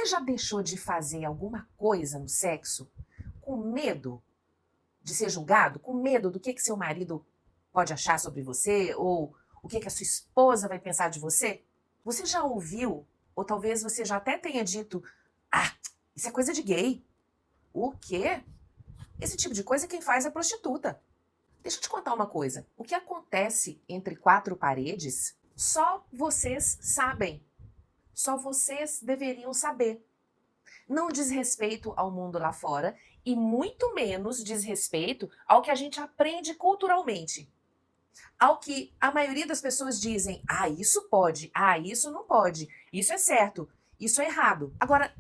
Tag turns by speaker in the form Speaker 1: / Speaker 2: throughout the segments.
Speaker 1: Você já deixou de fazer alguma coisa no sexo com medo de ser julgado? Com medo do que seu marido pode achar sobre você? Ou o que a sua esposa vai pensar de você? Você já ouviu, ou talvez você já até tenha dito, ah, isso é coisa de gay. O quê? Esse tipo de coisa quem faz é prostituta. Deixa eu te contar uma coisa. O que acontece entre quatro paredes, só vocês sabem. Só vocês deveriam saber. Não diz respeito ao mundo lá fora e muito menos diz respeito ao que a gente aprende culturalmente. Ao que a maioria das pessoas dizem, ah, isso pode, ah, isso não pode, isso é certo, isso é errado. Agora,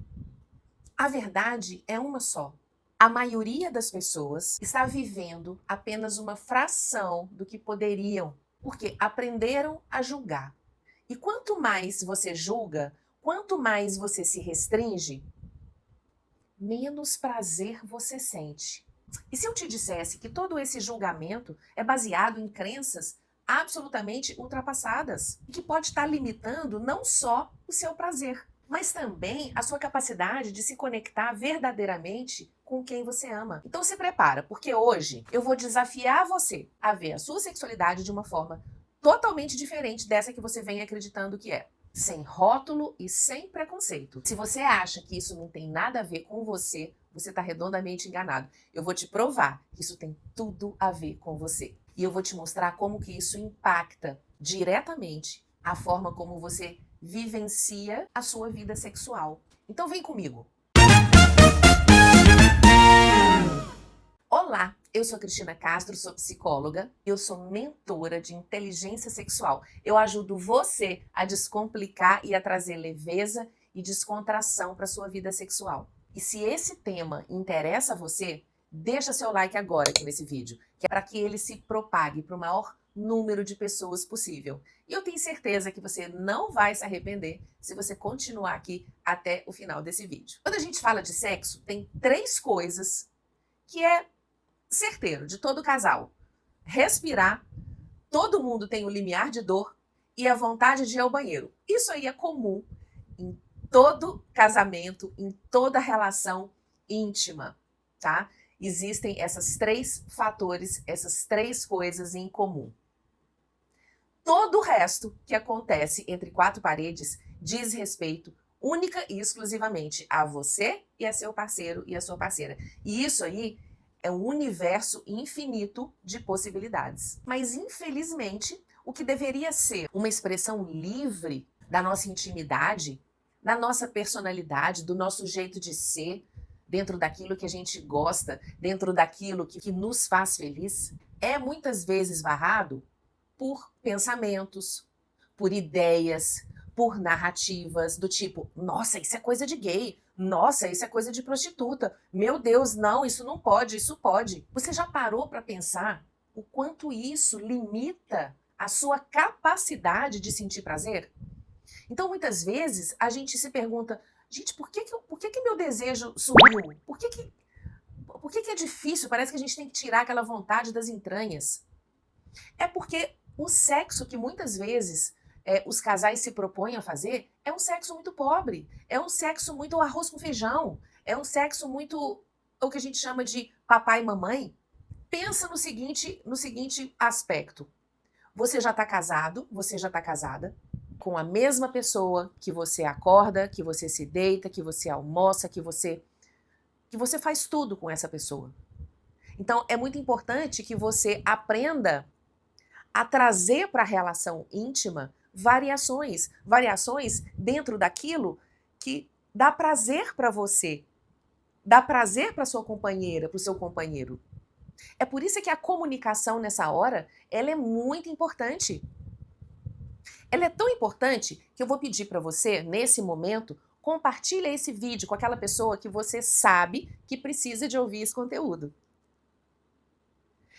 Speaker 1: a verdade é uma só. A maioria das pessoas está vivendo apenas uma fração do que poderiam, porque aprenderam a julgar. E quanto mais você julga, quanto mais você se restringe, menos prazer você sente. E se eu te dissesse que todo esse julgamento é baseado em crenças absolutamente ultrapassadas, que pode estar limitando não só o seu prazer, mas também a sua capacidade de se conectar verdadeiramente com quem você ama. Então se prepara, porque hoje eu vou desafiar você a ver a sua sexualidade de uma forma totalmente diferente dessa que você vem acreditando que é. Sem rótulo e sem preconceito. Se você acha que isso não tem nada a ver com você, você está redondamente enganado. Eu vou te provar que isso tem tudo a ver com você. E eu vou te mostrar como que isso impacta diretamente a forma como você vivencia a sua vida sexual. Então vem comigo. Olá, eu sou Cristina Castro, sou psicóloga, eu sou mentora de inteligência sexual. Eu ajudo você a descomplicar e a trazer leveza e descontração para sua vida sexual. E se esse tema interessa a você, deixa seu like agora aqui nesse vídeo, que é para que ele se propague para o maior número de pessoas possível. E eu tenho certeza que você não vai se arrepender se você continuar aqui até o final desse vídeo. Quando a gente fala de sexo, tem 3 coisas que é certeiro de todo casal: respirar, todo mundo tem o limiar de dor e a vontade de ir ao banheiro. Isso aí é comum em todo casamento, em toda relação íntima, tá? Existem esses 3 fatores, essas 3 coisas em comum. Todo o resto que acontece entre 4 paredes diz respeito única e exclusivamente a você e a seu parceiro e a sua parceira. E isso aí é um universo infinito de possibilidades. Mas, infelizmente, o que deveria ser uma expressão livre da nossa intimidade, da nossa personalidade, do nosso jeito de ser, dentro daquilo que a gente gosta, dentro daquilo que nos faz feliz, é muitas vezes barrado por pensamentos, por ideias, por narrativas do tipo, nossa, isso é coisa de gay, nossa, isso é coisa de prostituta, meu Deus, não, isso não pode, isso pode. Você já parou para pensar o quanto isso limita a sua capacidade de sentir prazer? Então, muitas vezes, a gente se pergunta, gente, por que meu desejo sumiu? Por que é difícil? Parece que a gente tem que tirar aquela vontade das entranhas. É porque o sexo que muitas vezes os casais se propõem a fazer é um sexo muito pobre, é um sexo muito arroz com feijão, é um sexo muito o que a gente chama de papai e mamãe. Pensa no seguinte aspecto. Você já está casado, você já está casada com a mesma pessoa que você acorda, que você se deita, que você almoça, que você faz tudo com essa pessoa. Então, é muito importante que você aprenda a trazer para a relação íntima variações dentro daquilo que dá prazer para você, dá prazer para sua companheira, para o seu companheiro. É por isso que a comunicação nessa hora, ela é muito importante. Ela é tão importante que eu vou pedir para você, nesse momento, compartilhe esse vídeo com aquela pessoa que você sabe que precisa de ouvir esse conteúdo.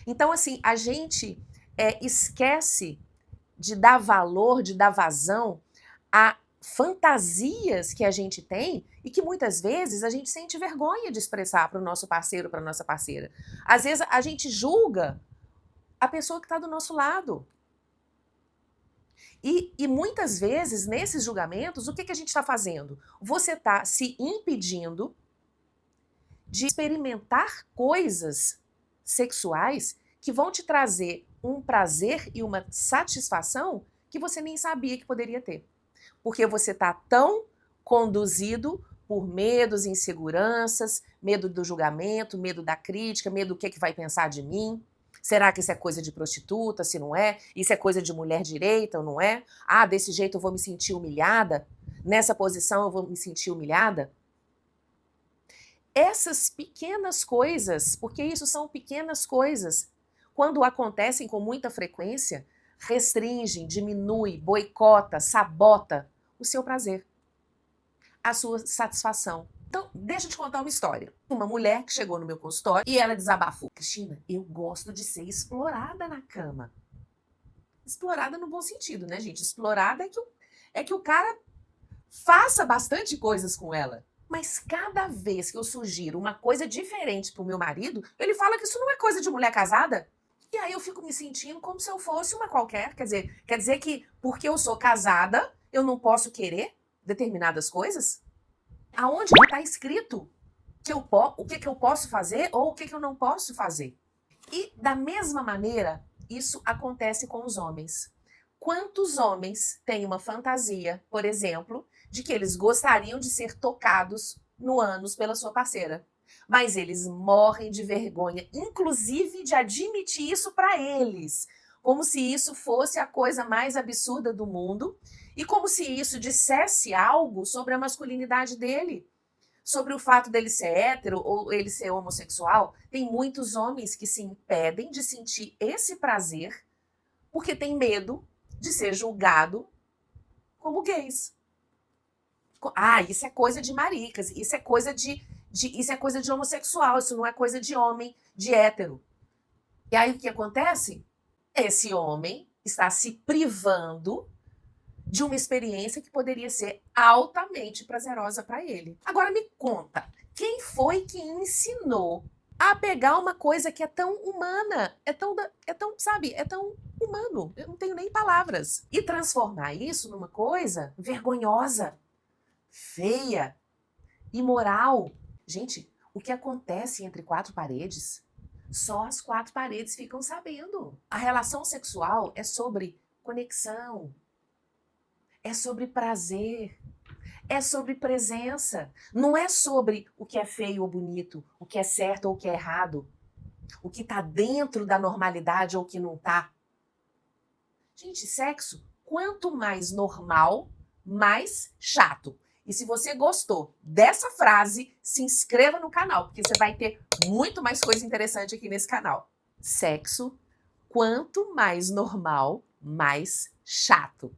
Speaker 1: Então, assim, a gente esquece de dar valor, de dar vazão a fantasias que a gente tem e que muitas vezes a gente sente vergonha de expressar para o nosso parceiro, para a nossa parceira. Às vezes a gente julga a pessoa que está do nosso lado. E muitas vezes, nesses julgamentos, o que a gente está fazendo? Você está se impedindo de experimentar coisas sexuais que vão te trazer um prazer e uma satisfação que você nem sabia que poderia ter. Porque você está tão conduzido por medos, inseguranças, medo do julgamento, medo da crítica, medo do que vai pensar de mim. Será que isso é coisa de prostituta, se não é? Isso é coisa de mulher direita ou não é? Ah, desse jeito eu vou me sentir humilhada? Nessa posição eu vou me sentir humilhada? Essas pequenas coisas, porque isso são pequenas coisas, quando acontecem com muita frequência, restringem, diminui, boicota, sabota o seu prazer, a sua satisfação. Então, deixa eu te contar uma história. Uma mulher que chegou no meu consultório e ela desabafou. Cristina, eu gosto de ser explorada na cama. Explorada no bom sentido, né, gente? Explorada é que o cara faça bastante coisas com ela. Mas cada vez que eu sugiro uma coisa diferente pro meu marido, ele fala que isso não é coisa de mulher casada. E aí eu fico me sentindo como se eu fosse uma qualquer. Quer dizer que porque eu sou casada, eu não posso querer determinadas coisas? Aonde está escrito o que eu posso fazer ou o que eu não posso fazer? E da mesma maneira, isso acontece com os homens. Quantos homens têm uma fantasia, por exemplo, de que eles gostariam de ser tocados no ânus pela sua parceira, mas eles morrem de vergonha, inclusive de admitir isso para eles, como se isso fosse a coisa mais absurda do mundo e como se isso dissesse algo sobre a masculinidade dele, sobre o fato dele ser hétero ou ele ser homossexual. Tem muitos homens que se impedem de sentir esse prazer porque tem medo de ser julgado como gays. Ah, isso é coisa de maricas, isso é coisa isso é coisa de homossexual, isso não é coisa de homem, de hétero. E aí o que acontece? Esse homem está se privando de uma experiência que poderia ser altamente prazerosa para ele. Agora me conta, quem foi que ensinou a pegar uma coisa que é tão humana, é tão, sabe, é tão humano, eu não tenho nem palavras, e transformar isso numa coisa vergonhosa, feia, imoral? Gente, o que acontece entre quatro paredes, só as quatro paredes ficam sabendo. A relação sexual é sobre conexão, é sobre prazer, é sobre presença. Não é sobre o que é feio ou bonito, o que é certo ou o que é errado, o que está dentro da normalidade ou o que não está. Gente, sexo, quanto mais normal, mais chato. E se você gostou dessa frase, se inscreva no canal, porque você vai ter muito mais coisa interessante aqui nesse canal. Sexo, quanto mais normal, mais chato.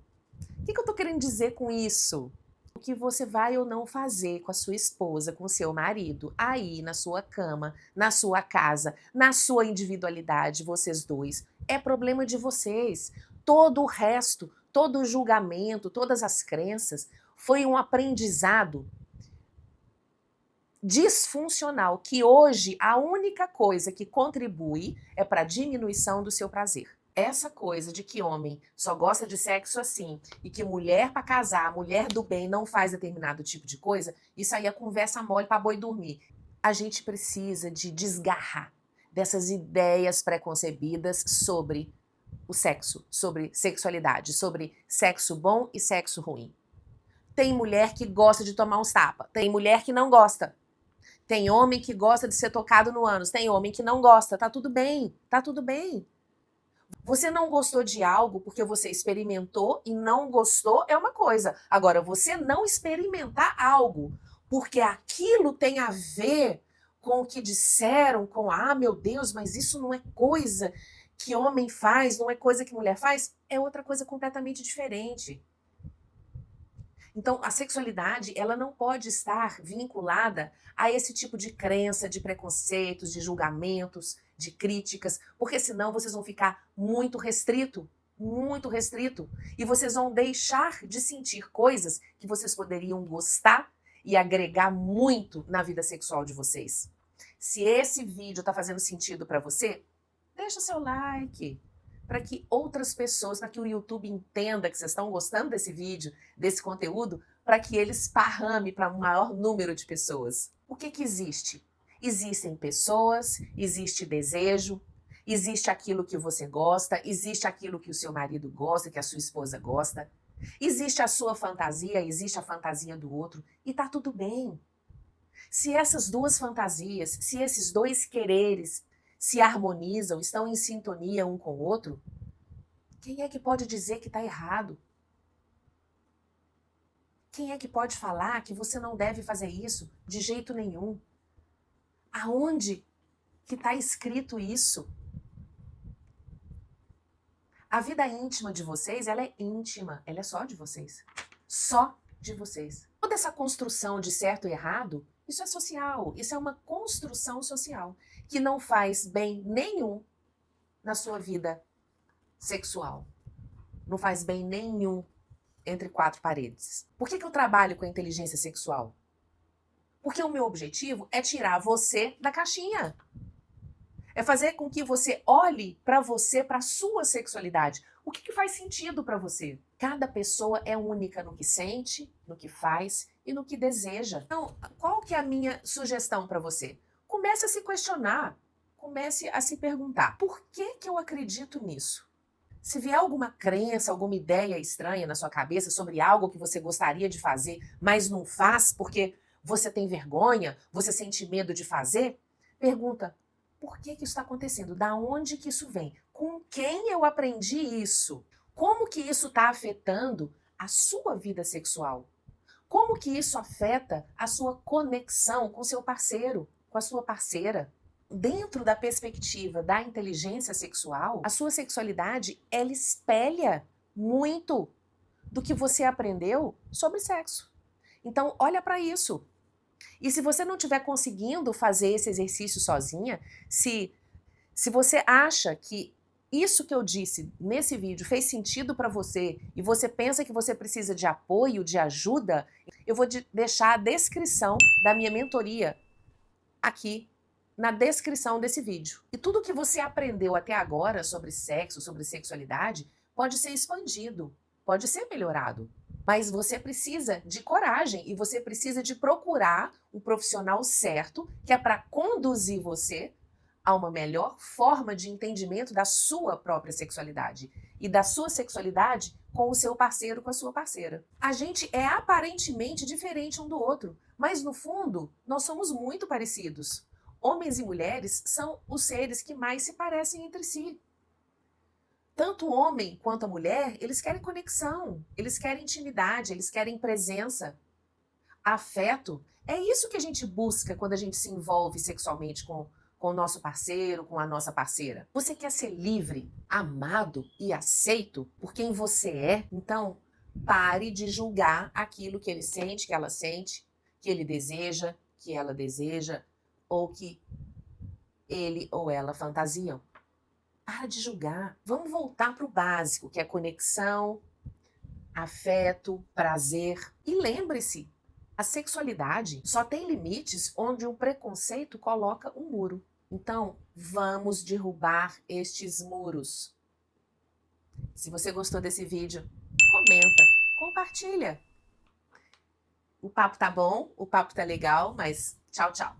Speaker 1: O que eu tô querendo dizer com isso? O que você vai ou não fazer com a sua esposa, com o seu marido, aí na sua cama, na sua casa, na sua individualidade, vocês dois, é problema de vocês. Todo o resto, todo o julgamento, todas as crenças, foi um aprendizado disfuncional, que hoje a única coisa que contribui é para a diminuição do seu prazer. Essa coisa de que homem só gosta de sexo assim e que mulher para casar, mulher do bem não faz determinado tipo de coisa, isso aí é conversa mole para boi dormir. A gente precisa de desgarrar dessas ideias preconcebidas sobre o sexo, sobre sexualidade, sobre sexo bom e sexo ruim. Tem mulher que gosta de tomar uns tapas, tem mulher que não gosta. Tem homem que gosta de ser tocado no ânus, tem homem que não gosta. Tá tudo bem, tá tudo bem. Você não gostou de algo porque você experimentou e não gostou é uma coisa. Agora, você não experimentar algo porque aquilo tem a ver com o que disseram, com, ah, meu Deus, mas isso não é coisa que homem faz, não é coisa que mulher faz, é outra coisa completamente diferente. Então, a sexualidade, ela não pode estar vinculada a esse tipo de crença, de preconceitos, de julgamentos, de críticas, porque senão vocês vão ficar muito restrito, e vocês vão deixar de sentir coisas que vocês poderiam gostar e agregar muito na vida sexual de vocês. Se esse vídeo está fazendo sentido para você, deixa seu like, para que outras pessoas, para que o YouTube entenda que vocês estão gostando desse vídeo, desse conteúdo, para que ele esparrame para um maior número de pessoas. O que que existe? Existem pessoas, existe desejo, existe aquilo que você gosta, existe aquilo que o seu marido gosta, que a sua esposa gosta, existe a sua fantasia, existe a fantasia do outro, e tá tudo bem. Se essas duas fantasias, se esses dois quereres se harmonizam, estão em sintonia um com o outro, quem é que pode dizer que está errado? Quem é que pode falar que você não deve fazer isso de jeito nenhum? Aonde que está escrito isso? A vida íntima de vocês, ela é íntima, ela é só de vocês. Só de vocês. Toda essa construção de certo e errado, isso é social, isso é uma construção social que não faz bem nenhum na sua vida sexual. Não faz bem nenhum entre quatro paredes. Por que eu trabalho com a inteligência sexual? Porque o meu objetivo é tirar você da caixinha. É fazer com que você olhe para você, para a sua sexualidade. O que faz sentido para você? Cada pessoa é única no que sente, no que faz e no que deseja. Então, qual que é a minha sugestão para você? Comece a se questionar, comece a se perguntar, por que eu acredito nisso? Se vier alguma crença, alguma ideia estranha na sua cabeça sobre algo que você gostaria de fazer, mas não faz porque você tem vergonha, você sente medo de fazer, pergunta, por que isso está acontecendo? Da onde que isso vem? Com quem eu aprendi isso? Como que isso está afetando a sua vida sexual? Como que isso afeta a sua conexão com seu parceiro, com a sua parceira? Dentro da perspectiva da inteligência sexual, a sua sexualidade, ela espelha muito do que você aprendeu sobre sexo. Então, olha para isso. E se você não estiver conseguindo fazer esse exercício sozinha, se você acha que isso que eu disse nesse vídeo fez sentido para você e você pensa que você precisa de apoio, de ajuda, eu vou deixar a descrição da minha mentoria aqui na descrição desse vídeo. E tudo que você aprendeu até agora sobre sexo, sobre sexualidade, pode ser expandido, pode ser melhorado. Mas você precisa de coragem e você precisa de procurar o profissional certo, que é para conduzir você a uma melhor forma de entendimento da sua própria sexualidade e da sua sexualidade com o seu parceiro, com a sua parceira. A gente é aparentemente diferente um do outro, mas no fundo nós somos muito parecidos. Homens e mulheres são os seres que mais se parecem entre si. Tanto o homem quanto a mulher, eles querem conexão, eles querem intimidade, eles querem presença, afeto. É isso que a gente busca quando a gente se envolve sexualmente com o nosso parceiro, com a nossa parceira. Você quer ser livre, amado e aceito por quem você é? Então, pare de julgar aquilo que ele sente, que ela sente, que ele deseja, que ela deseja, ou que ele ou ela fantasiam. Para de julgar. Vamos voltar para o básico, que é conexão, afeto, prazer. E lembre-se, a sexualidade só tem limites onde o preconceito coloca um muro. Então, vamos derrubar estes muros. Se você gostou desse vídeo, comenta, compartilha. O papo tá bom, o papo tá legal, mas tchau, tchau.